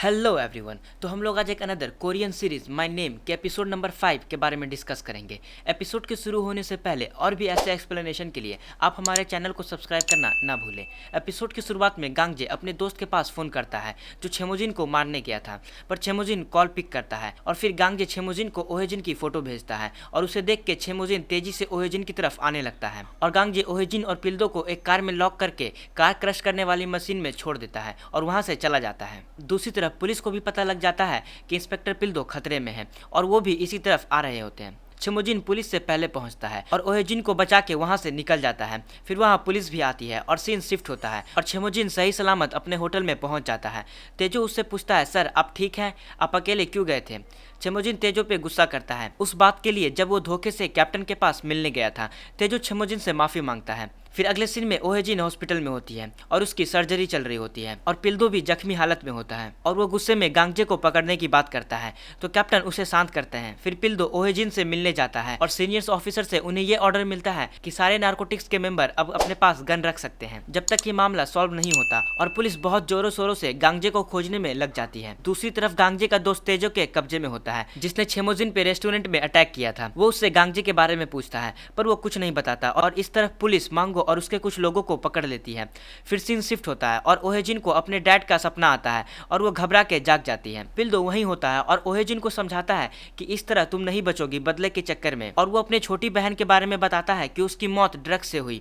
Hello everyone. तो हम लोग आज एक another Korean series my name के एपिसोड नंबर 5 के बारे में डिस्कस करेंगे। एपिसोड के शुरू होने से पहले और भी ऐसे एक्सप्लेनेशन के लिए आप हमारे चैनल को सब्सक्राइब करना ना भूलें। एपिसोड की शुरुआत में गांगजे अपने दोस्त के पास फ़ोन करता है जो छेमोजिन को मारने गया था, पर छेमोजिन कॉल पिक करता है और फिर गांगजे छेमोजिन को ओहेजिन की फ़ोटो भेजता है और उसे देख के छेमोजिन तेजी से ओहेजिन की तरफ आने लगता है और गांगजे ओहेजिन और पिल्दो को एक कार में लॉक करके कार क्रश करने वाली मशीन में छोड़ देता है और वहाँ से चला जाता है। दूसरी तरफ पुलिस को भी पता लग जाता है कि इंस्पेक्टर पिल्दो खतरे में है और वो भी इसी तरफ आ रहे होते हैं। छेमोजिन पुलिस से पहले पहुंचता है और ओहेजिन को बचा के वहां से निकल जाता है। फिर वहां पुलिस भी आती है और सीन शिफ्ट होता है और छेमोजिन सही सलामत अपने होटल में पहुंच जाता है। तेजो उससे पूछता है, सर आप ठीक हैं, आप अकेले क्यों गए थे? छेमोजिन तेजो पे गुस्सा करता है उस बात के लिए जब वो धोखे से कैप्टन के पास मिलने गया था। तेजो छेमोजिन से माफी मांगता है। फिर अगले सीन में ओहेजिन हॉस्पिटल में होती है और उसकी सर्जरी चल रही होती है और पिल्दो भी जख्मी हालत में होता है और वो गुस्से में गांगजे को पकड़ने की बात करता है तो कैप्टन उसे शांत करते हैं। फिर पिल्दो ओहेजिन से मिलने जाता है और सीनियर्स ऑफिसर से उन्हें ये ऑर्डर मिलता है कि सारे नार्कोटिक्स के मेंबर अब अपने पास गन रख सकते हैं जब तक ये मामला सॉल्व नहीं होता और पुलिस बहुत जोरों शोरों से गांगजे को खोजने में लग जाती है। दूसरी तरफ गांगजे का दोस्त तेजो के कब्जे में होता है जिसने छेमोजिन पे रेस्टोरेंट में अटैक किया था। वो उससे गांगजे के बारे में पूछता है पर वो कुछ नहीं बताता और इस तरफ पुलिस मांगो और उसके कुछ लोगों को पकड़ लेती है। फिर सीन शिफ्ट होता है और ओहेजिन को अपने डैड का सपना आता है और वो घबरा के जाग जाती है। पिल्दो वहीं होता है और ओहेजिन को समझाता है कि इस तरह तुम नहीं बचोगी बदले के चक्कर में, और वो अपने छोटी बहन के बारे में बताता है कि उसकी मौत ड्रग्स से हुई,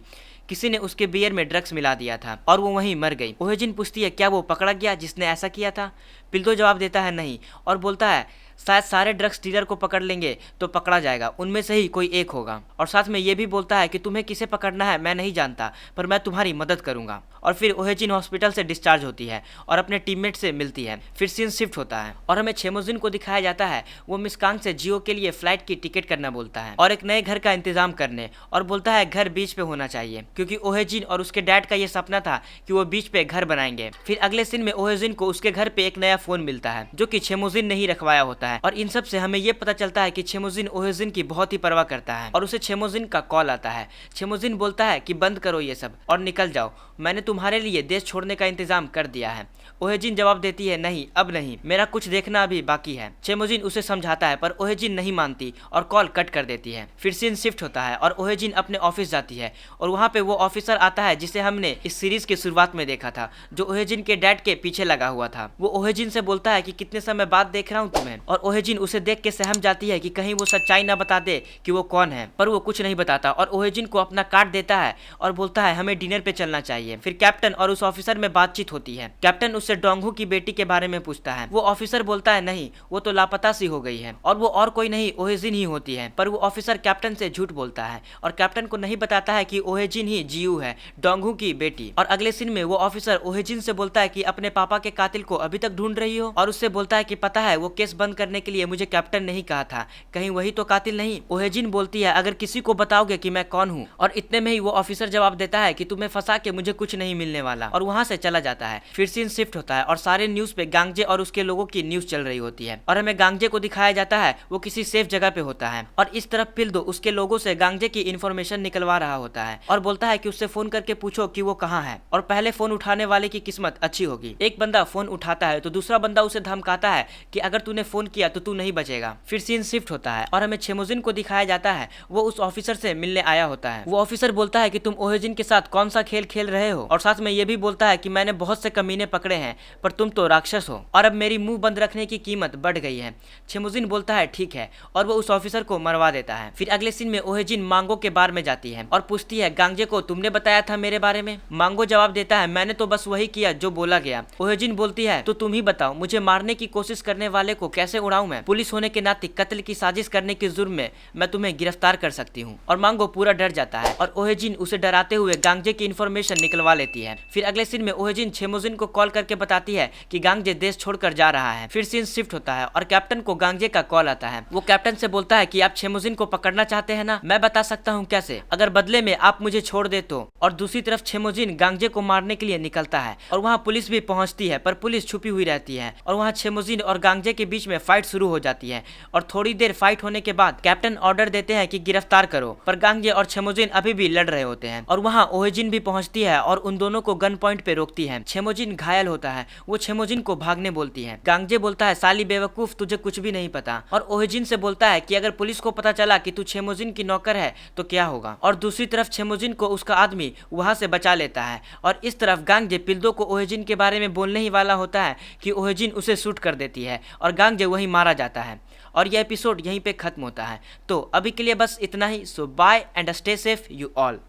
किसी ने उसके बियर में ड्रग्स मिला दिया था और वो वहीं मर गई। ओहेजिन पूछती है, क्या वो पकड़ा गया जिसने ऐसा किया था? पिल्दो जवाब देता है नहीं और बोलता है शायद सारे ड्रग्स डीलर को पकड़ लेंगे तो पकड़ा जाएगा, उनमें से ही कोई एक होगा। और साथ में ये भी बोलता है कि तुम्हें किसे पकड़ना है मैं नहीं जानता, पर मैं तुम्हारी मदद करूंगा। और फिर ओहेजिन हॉस्पिटल से डिस्चार्ज होती है और अपने टीममेट से मिलती है। फिर सीन शिफ्ट होता है और हमें छेमोजिन को दिखाया जाता है वो मिस कांग से जियो के लिए फ्लाइट की टिकट करना बोलता है और एक नए घर का इंतजाम करने, और बोलता है घर बीच पे होना चाहिए क्योंकि ओहेजिन और उसके डैड का ये सपना था कि वो बीच पे घर बनाएंगे। फिर अगले सीन में ओहेजिन को उसके घर पे एक नया फोन मिलता है जो कि छेमोजिन ने ही रखवाया होता है और इन सब से हमें ये पता चलता है कि छेमोजिन ओहेजिन की बहुत ही परवाह करता है और उसे छेमोजिन का कॉल आता है। छेमोजिन बोलता है कि बंद करो ये सब और निकल जाओ, मैंने तुम्हारे लिए देश छोड़ने का इंतजाम कर दिया है। ओहेजिन जवाब देती है, नहीं अब नहीं, मेरा कुछ देखना अभी बाकी है। छेमोजिन उसे समझाता है पर ओहेजिन नहीं मानती और कॉल कट कर देती है। फिर सीन शिफ्ट होता है और ओहेजिन अपने ऑफिस जाती है और वहाँ पे वो ऑफिसर आता है जिसे हमने इस सीरीज के शुरुआत में देखा था, जो ओहेजिन के डैड के पीछे लगा हुआ था। वो ओहेजिन से बोलता है कि कितने समय बाद देख रहा हूँ तुम्हें, और ओहेजिन उसे देख के सहम जाती है कि कहीं वो सच्चाई ना बता दे कि वो कौन है, पर वो कुछ नहीं बताता और ओहेजिन को अपना कार्ड देता है और बोलता है हमें डिनर पे चलना चाहिए। फिर कैप्टन और उस ऑफिसर में बातचीत होती है। कैप्टन उससे डोंगहू की बेटी के बारे में पूछता है। वो ऑफिसर बोलता है नहीं, वो तो लापता सी हो गई है और वो और कोई नहीं ओहेजिन ही होती है, पर वो ऑफिसर कैप्टन से झूठ बोलता है और कैप्टन को नहीं बताता है कि ओहेजिन ही जियू है, डोंगहू की बेटी। और अगले सीन में वो ऑफिसर ओहेजिन से बोलता है कि अपने पापा के कातिल को अभी तक ढूंढ रही हो, और उससे बोलता है कि पता है वो केस बंद करने के लिए मुझे कैप्टन नहीं कहा था, कहीं वही तो कातिल नहीं। ओहेजिन बोलती है अगर किसी को बताओगे कि मैं कौन हूँ, और इतने में ही वो ऑफिसर जवाब देता है कि तुम्हें फंसा के मुझे कुछ नहीं मिलने वाला, और वहां से चला जाता है। फिर सीन शिफ्ट होता है और सारे न्यूज पे गांगजे और उसके लोगों की न्यूज चल रही होती है और हमें गांगजे को दिखाया जाता है वो किसी सेफ जगह पे होता है और इस तरफ पिल्दो उसके लोगों से गांगजे की इन्फॉर्मेशन निकलवा रहा होता है और बोलता है कि उससे फोन करके पूछो कि वो कहाँ है और पहले फोन उठाने वाले की किस्मत अच्छी होगी। एक बंदा फोन उठाता है तो दूसरा बंदा उसे धमकाता है कि अगर तूने फोन किया तो तू नहीं बचेगा। फिर सीन शिफ्ट होता है और हमें छेमोजिन को दिखाया जाता है वो उस ऑफिसर से मिलने आया होता है। वो ऑफिसर बोलता है कि तुम ओहेजिन के साथ कौन सा खेल खेल रहे हो, और साथ में ये भी बोलता है कि मैंने बहुत से कमीने पकड़े हैं पर तुम तो राक्षस हो और अब मेरी मुंह बंद रखने की कीमत बढ़ गई है। छेमोजिन बोलता है ठीक है और वो उस ऑफिसर को मरवा देता है। फिर अगले सीन में ओहेजिन मांगो के बार में जाती है और पूछती है गांगजे को तुमने बताया था मेरे बारे में? मांगो जवाब देता है मैंने तो बस वही किया जो बोला गया। ओहेजिन बोलती है तो तुम ही बताओ मुझे मारने की कोशिश करने वाले को कैसे उड़ाऊं मैं? पुलिस होने के नाते कत्ल की साजिश करने के जुर्म में मैं तुम्हें गिरफ्तार कर सकती हूँ। और मांगो पूरा डर जाता है और ओहेजिन उसे डराते हुए गांगजे की इन्फॉर्मेशन निकलवा लेती है। फिर अगले सीन में ओहेजिन छेमोजिन को कॉल करके बताती है कि गांगजे देश छोड़कर जा रहा है। फिर सीन शिफ्ट होता है और कैप्टन को गांगजे का कॉल आता है। वो कैप्टन से बोलता है कि आप छेमोजिन को पकड़ना चाहते हैं ना, मैं बता सकता हूँ कैसे, अगर बदले में आप मुझे छोड़ छोड़ दे तो। और दूसरी तरफ छेमोजिन गांगजे को मारने के लिए निकलता है और वहाँ पुलिस भी पहुंचती है, पर पुलिस छुपी हुई रहती है और वहाँ छेमोजिन और गांगजे के बीच में फाइट शुरू हो जाती है। और थोड़ी देर फाइट होने के बाद कैप्टन ऑर्डर देते हैं कि गिरफ्तार करो, पर गांगजे और छेमोजिन अभी भी लड़ रहे होते हैं। और वहाँ ओहेजिन भी पहुंचती है और उन दोनों को गन पॉइंट पे रोकती है। छेमोजिन घायल होता है, वो छेमोजिन को भागने बोलती है। गांगजे बोलता है साली बेवकूफ, तुझे कुछ भी नहीं पता। और ओहेजिन से बोलता है कि अगर पुलिस को पता चला कि तू छेमोजिन की नौकर है तो क्या होगा। और दूसरी तरफ छेमोजिन को उसका आदमी वहां से बचा लेता है। और इस तरफ गांगजे पिल्दो को ओहेजिन के बारे में बोलने ही वाला होता है कि ओहेजिन उसे शूट कर देती है और गांगजे वहीं मारा जाता है। और यह एपिसोड यहीं पे खत्म होता है। तो अभी के लिए बस इतना ही। So bye and stay safe you all.